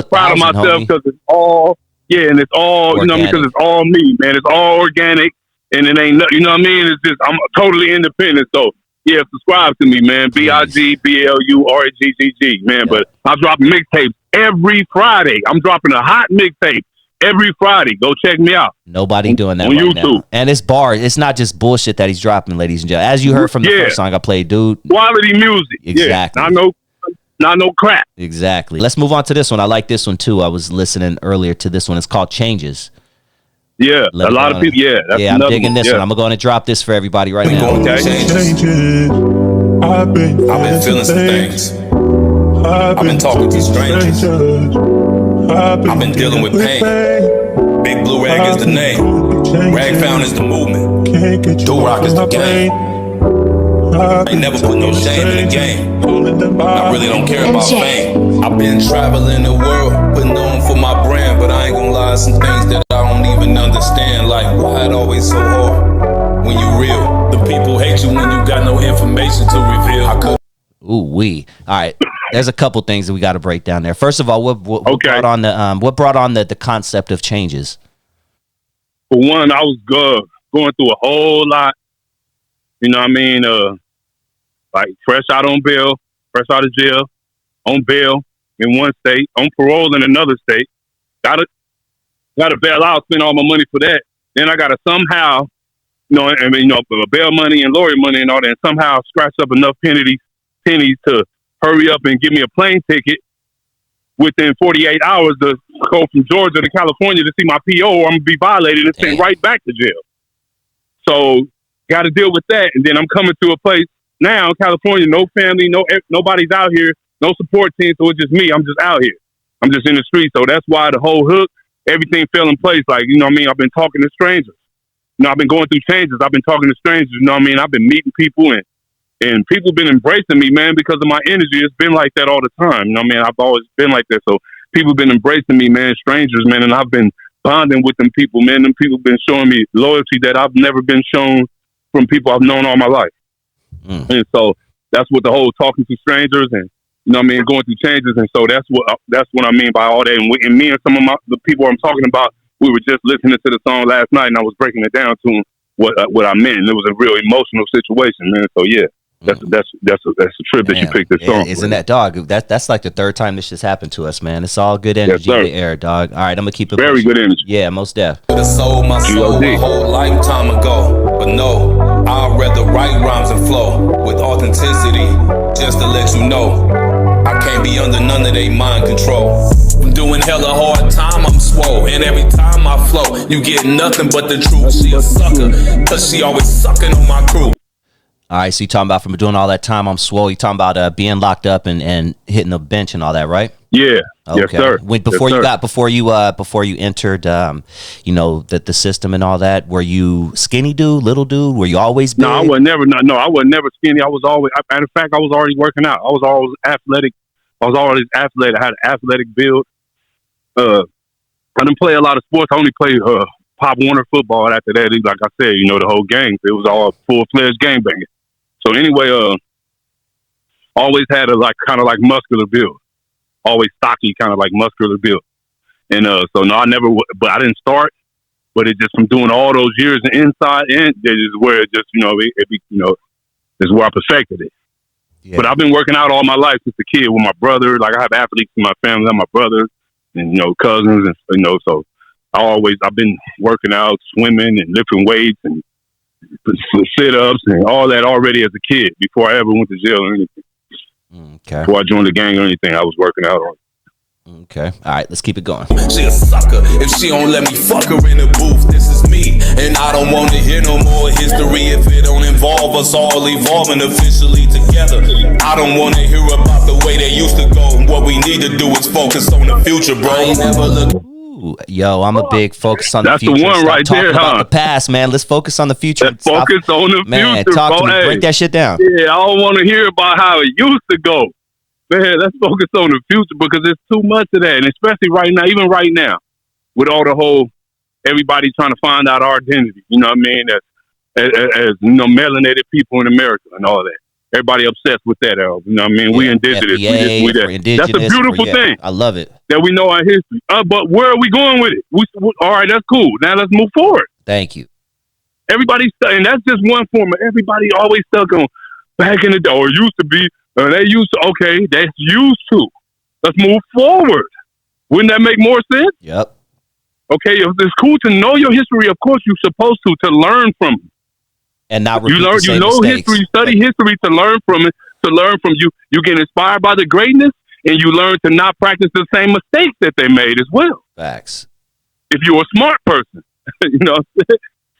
proud of myself because it's all, and it's all, organic. You know what I mean? Because it's all me, man. It's all organic, and it ain't, you know what I mean? It's just, I'm totally independent. So, yeah, subscribe to me, man. BIG, BLU RAGGG, man. But I'm dropping mixtapes every Friday. I'm dropping a hot mixtape every Friday. Go check me out. Nobody doing that on right YouTube. Now. And it's bars. It's not just bullshit that he's dropping, ladies and gentlemen. As you heard from the first song I played, dude. Quality music. Exactly. Yeah. Not no crap. Exactly. Let's move on to this one. I like this one too. I was listening earlier to this one. It's called Changes. Yeah, a lot of people. Yeah, that's I'm digging this one. I'm going to drop this for everybody right now. I've been feeling some things. I've been talking to strangers. I've been dealing with pain. Big BLU RAGGG is the name. Rag Found is the movement. DUARTE is the game. I ain't never put no shame in the game. I really don't care about fame. I've been traveling the world, putting on for my brand, but I ain't gonna lie, some things that I don't even understand. Like, why it always so hard when you real? The people hate you when you got no information to reveal. I could. Ooh-wee. All right. There's a couple things that we got to break down there. First of all, what brought on the concept of changes? For one, I was going through a whole lot. You know what I mean? Like fresh out on bail, fresh out of jail, on bail in one state, on parole in another state. Got to bail out, spend all my money for that. Then I got to somehow, bail money and lawyer money and all that, and somehow scratch up enough pennies to hurry up and give me a plane ticket within 48 hours to go from Georgia to California to see my PO, or I'm going to be violated and sent right back to jail. So, got to deal with that. And then I'm coming to a place now in California, no family, nobody's out here, no support team, so it's just me. I'm just out here. I'm just in the street. So that's why the whole hook, everything fell in place. Like, you know what I mean? I've been talking to strangers. I've been going through changes. I've been talking to strangers, you know what I mean? I've been meeting people and people been embracing me, man, because of my energy. It's been like that all the time. You know what I mean? I've always been like that. So people been embracing me, man, strangers, man, and I've been bonding with them people, man. Them people been showing me loyalty that I've never been shown from people I've known all my life. And so that's what the whole talking to strangers and, you know what I mean, going through changes. And so that's what I mean by all that. And me and some of the people I'm talking about, we were just listening to the song last night and I was breaking it down to them what I meant. And it was a real emotional situation, man. So yeah. That's a trip that you picked this song. Isn't that, dog? That's like the third time this just happened to us, man. It's all good energy in the air, dog. All right, I'm gonna keep it very good energy. Yeah, most def. Sold my soul a whole lifetime ago, but no, I'd rather write rhymes and flow with authenticity, just to let you know I can't be under none of they mind control. I'm doing hella hard time, I'm swole, and every time I flow, you get nothing but the truth. She a sucker, cause she always sucking on my crew. All right, so you talking about from doing all that time, I'm swole. You talking about being locked up and hitting the bench and all that, right? Yeah. Okay. Yes, sir. Before you entered, the system and all that, were you skinny dude, little dude? Were you always big? No, I was never. No, I was never skinny. I was always. Matter of fact, I was already working out. I was always athletic. I had an athletic build. I didn't play a lot of sports. I only played Pop Warner football. After that, like I said, the whole gang. It was all full-fledged gangbanging. So anyway, always had a kind of muscular build, always stocky, kind of like muscular build. And so no, I never, but I didn't start. But it just from doing all those years inside, and this is where it just is where I perfected it. Yeah. But I've been working out all my life since a kid with my brother. Like I have athletes in my family, I have my brothers and cousins, and so I've been working out, swimming and lifting weights and sit-ups and all that already as a kid before I ever went to jail or anything. Okay. Before I joined the gang or anything, I was working out on. Okay. All right, let's keep it going. She a sucker. If she don't let me fuck her in the booth, this is me. And I don't want to hear no more history if it don't involve us all evolving officially together. I don't want to hear about the way they used to go. What we need to do is focus on the future, bro. I ain't never look. Yo, I'm a big focus on the future. That's the one Stop right talking there, about huh? the past, man. Let's focus on the future. Let's focus on the man, future, talk bro. to me. Hey, Break that shit down. Yeah, I don't want to hear about how it used to go. Man, let's focus on the future because there's too much of that. And especially right now, even right now, with all the whole, everybody trying to find out our identity, you know what I mean? As you know, melanated people in America and all that. Everybody obsessed with that, you know what I mean? Yeah, we indigenous. FBA, we're indigenous. That's a beautiful thing. I love it. That we know our history. But where are we going with it? All right, that's cool. Now let's move forward. Thank you. Everybody's and that's just one form of everybody always stuck on back in the day, or used to be, they used to, okay, that's used to. Let's move forward. Wouldn't that make more sense? Yep. Okay, it's cool to know your history. Of course, you're supposed to learn from it. And not repeat You learn, the same you know mistakes. history, study history to learn from it, to learn from you. You get inspired by the greatness, and you learn to not practice the same mistakes that they made as well. Facts. If you're a smart person, you know.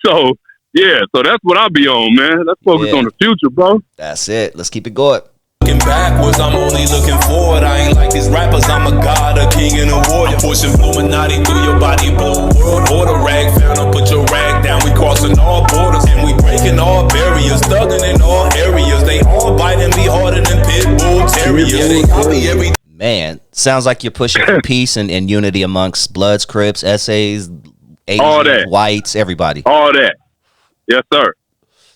So yeah, so that's what I'll be on, man. Let's focus on the future, bro. That's it. Let's keep it going. Looking backwards, I'm only looking forward. I ain't like these rappers, I'm a god, a king, and a warrior. Pushing Illuminati through your body, blue world order. Rag found, put your rag down. We crossing all borders and we breaking all barriers. Thugging in all areas, they all biting me harder than pit bull terriers. Yeah, they copy every. Man, sounds like you're pushing for peace and unity amongst Bloods, Crips, essays, Asians, all that. Whites, everybody. All that. Yes, sir.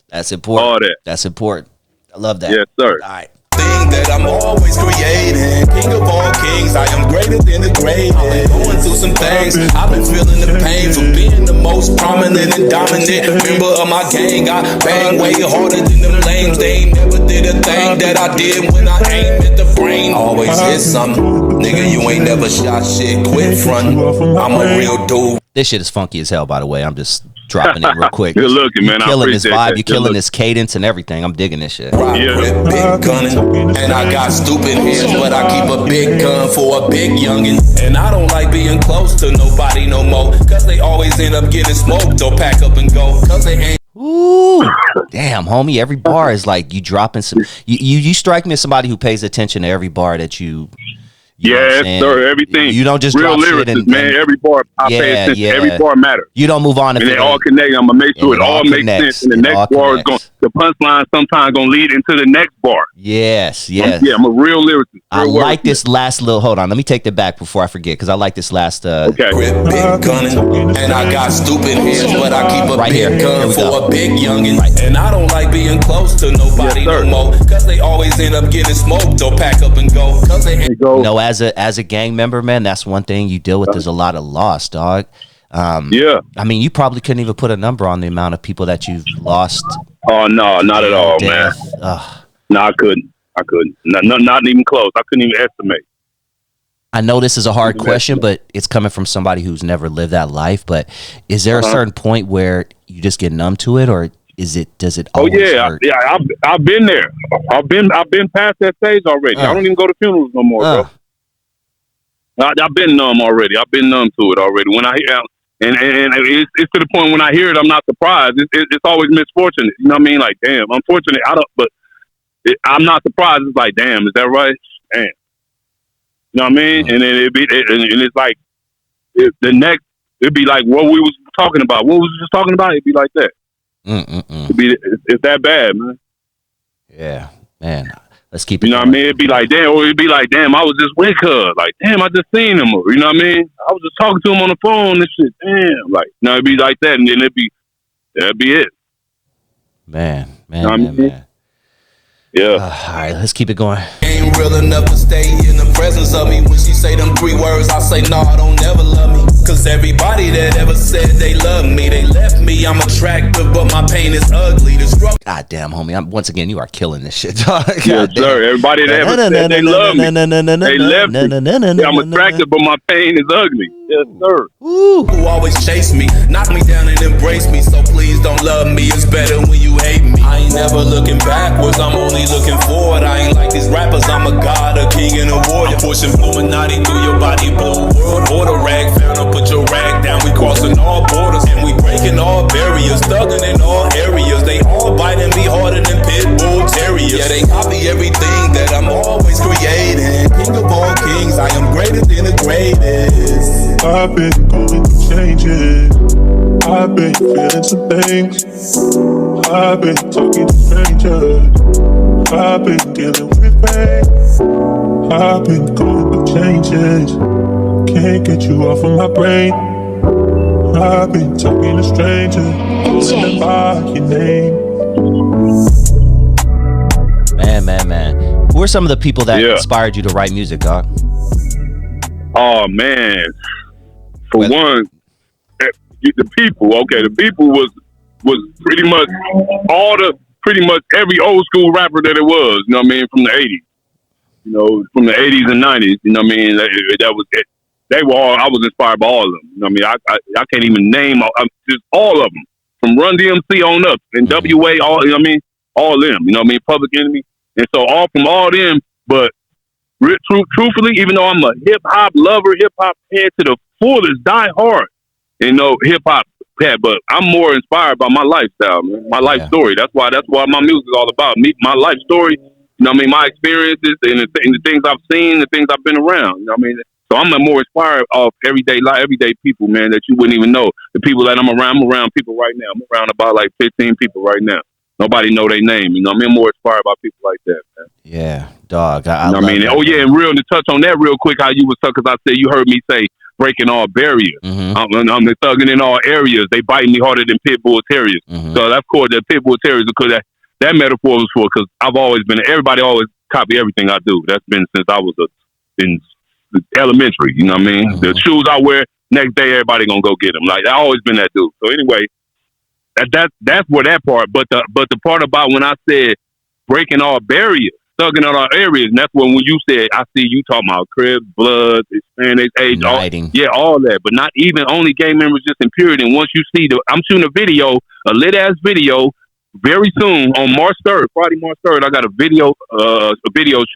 That's important. All that. That's important. I love that. Yes, sir. All right. Thing that I'm always creating, king of all kings, I am greater than the great. Going through some things, I've been feeling the pain from being the most prominent and dominant member of my gang. I bang way harder than them lames. They ain't never did a thing that I did when I aimed at the brain. Always hit something, nigga. You ain't never shot shit. Quit frontin'. I'm a real dude. This shit is funky as hell, by the way. I'm just dropping it real quick. Good looking, man. You're killing this vibe. You're killing looking. this cadence and everything. I'm digging this shit. Yeah. Big gunning, and I got stupid hands, but I keep a big gun for a big youngin'. And I don't like being close to nobody no more, cause they always end up getting smoked or pack up and go, cause they ain't. Ooh, damn, homie. Every bar is like you dropping some. You strike me as somebody who pays attention to every bar that you. Yes, sir. Everything. You don't just real drop lyrics, shit and man. Every bar, I pay attention. Yeah. Every bar matters. You don't move on if And it they all ain't. connect. I'm gonna make sure And it all makes connects. sense. And the It next all bar is connects. the punchline sometimes gonna lead into the next bar. Yes. Yeah, I'm a real lyricist. I Real like wordsmith. this last little. Hold on, let me take that back before I forget, because I like this last. Okay. Big gunning, and I got stupid hands, but I keep a Right big here. Here gun we for go. a big youngin'. And I don't like being close to nobody Yes, no sir. more, cause they always end up getting smoked or pack up and go, cause they ain't. Go. You know, as a gang member, man, that's one thing you deal with. There's a lot of loss, dog. Yeah. I mean, you probably couldn't even put a number on the amount of people that you've lost. Oh no, not at all, man. Death. Ugh. No, I couldn't. Not even close. I couldn't even estimate. I know this is a hard question, but it's coming from somebody who's never lived that life. But is there a certain point where you just get numb to it, or does it Oh always yeah, hurt? I've been there. I've been past that stage already. I don't even go to funerals no more, bro. I've been numb already. I've been numb to it already. When I hear and it's to the point when I hear it, I'm not surprised. It's always misfortunate. You know what I mean? Like, damn, unfortunate. I'm not surprised. It's like, damn, is that right? Damn. You know what I mean? And then it's like it'd be like what we was talking about. What we was just talking about. It'd be like that. It's that bad, man. Yeah, man. Let's keep it. You know what I mean? It'd be like, damn, or it'd be like, damn, I was just with her. Like, damn, I just seen him. Or, you know what I mean? I was just talking to him on the phone and shit. Damn. Like, no, it'd be like that. And then that'd be it. Man. You know what I mean? Yeah. All right, let's keep it going. Ain't real enough to stay in the presence of me. When she say them 3 words, I say, no, I don't never love me. Cause everybody that ever said they love me, they left me. I'm attractive, but my pain is ugly. The struggle. God damn, homie. Once again, you are killing this shit, dog. Yes, sir. Everybody that ever said they love me, they left me. I'm attractive, but my pain is ugly. Yes, sir. Who always chase me, knock me down and embrace me. So please please don't love me. It's better when you hate me. I ain't never looking backwards, I'm only looking forward. I ain't like these rappers, I'm a god, a king, and a warrior. I'm pushing Illuminati through your body, blue world order. Rag found, put your rag down. We crossing all borders and we breaking all barriers, thugging in all areas. They all biting me harder than pit bull terriers. Yeah, they copy everything that I'm always creating. King of all kings, I am greater than the greatest. I've been going through changes. I've been feeling some things. I've been talking to strangers. I've been dealing with pain. I've been going through changes. Can't get you off of my brain. I've been talking to strangers, calling them by your name. Man. Who are some of the people that inspired you to write music, dog? Oh man, for one, the people. Okay, the people was pretty much pretty much every old school rapper that it was. You know what I mean? From the '80s. You know, from the '80s and '90s. You know what I mean? That was it. They were all. I was inspired by all of them. You know what I mean? I can't even name just all of them, from Run DMC on up and WA. All, you know what I mean? All of them. You know what I mean? Public Enemy. And so all from all them, but truthfully, even though I'm a hip hop lover, hip hop head to the fullest, die hard, you know, hip hop head, but I'm more inspired by my lifestyle, man. My life story. That's why my music is all about. My life story. You know what I mean? My experiences and the things I've seen, the things I've been around. You know what I mean? So I'm more inspired of everyday people, man, that you wouldn't even know. The people that I'm around people right now. I'm around about like 15 people right now. Nobody know their name. You know what I mean? I'm more inspired by people like that, man. Yeah, dog. I you know what I mean? that, oh, yeah, and real to touch on that real quick, how you was talking, because I said you heard me say breaking all barriers. Mm-hmm. I'm thugging in all areas. They biting me harder than pit bull terriers. Mm-hmm. So that's cool, the pit bull terriers, because that metaphor was for, because I've always been, everybody always copy everything I do. That's been since I was in elementary, you know what I mean? Mm-hmm. The shoes I wear, next day everybody gonna go get them. Like, I always been that dude. So anyway, that's where that part. But the part about when I said breaking all barriers, thugging in all areas, and that's when you said, I see you talking about crib, blood, Hispanic, age, all that. But not even only gang members, just in period. And once you see I'm shooting a video, a lit ass video, very soon on March 3rd, Friday, March 3rd. I got a video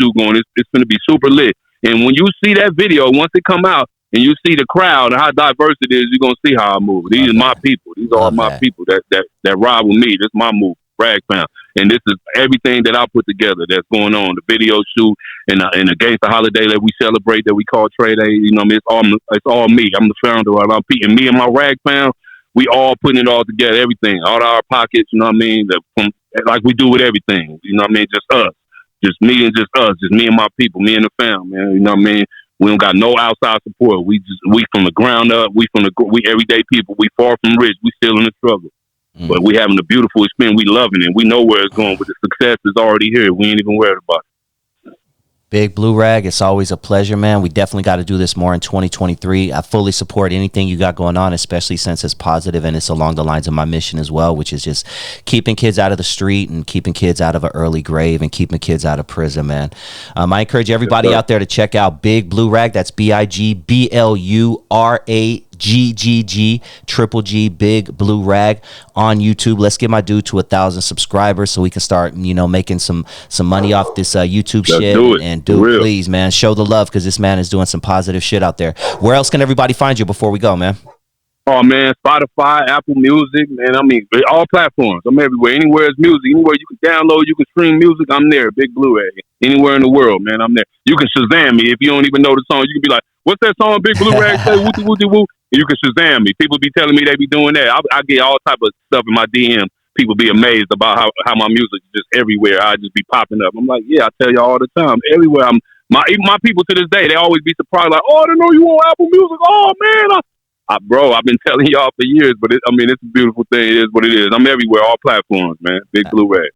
shoot going. It's going to be super lit. And when you see that video, once it come out, and you see the crowd and how diverse it is, you're gonna see how I move. These are my people. These are my people that ride with me. This is my move, Rag Pound. And this is everything that I put together that's going on. The video shoot and the gangsta holiday that we celebrate that we call Trade Day. You know what I mean? It's all me. I'm the founder of our and me and my Rag Pound, we all putting it all together, everything. Out of our pockets, you know what I mean? Like we do with everything. You know what I mean? Just us. Just me and just us. Just me and my people, me and the fam, man. You know what I mean? We don't got no outside support. We from the ground up. We everyday people. We far from rich. We still in the struggle, but we having a beautiful experience. We loving it. We know where it's going. But the success is already here. We ain't even worried about it. Big Blue Rag, it's always a pleasure, man. We definitely got to do this more in 2023. I fully support anything you got going on, especially since it's positive and it's along the lines of my mission as well, which is just keeping kids out of the street and keeping kids out of an early grave and keeping kids out of prison, man. I encourage everybody out there to check out Big Blue Rag. That's BIGBLURAGGG, Big Blue Rag on YouTube. Let's get my dude to 1,000 subscribers so we can start, making some money off this YouTube shit. And dude, please, man, show the love, because this man is doing some positive shit out there. Where else can everybody find you before we go, man? Oh, man, Spotify, Apple Music, man. I mean, all platforms. I'm everywhere. Anywhere there's music, anywhere you can download, you can stream music, I'm there. Big Blue Rag. Anywhere in the world, man, I'm there. You can Shazam me. If you don't even know the song, you can be like, what's that song Big Blue Rag say? Wooty, wooty, woo. And you can Shazam me. People be telling me they be doing that. I get all type of stuff in my DM. People be amazed about how my music is just everywhere. I just be popping up. I'm like, yeah, I tell you all the time. Everywhere. Even my people to this day, they always be surprised, like, oh, I didn't know you on Apple Music. Oh, man. Bro, I've been telling y'all for years, but it's a beautiful thing. It is what it is. I'm everywhere, all platforms, man. Big Blue Rag.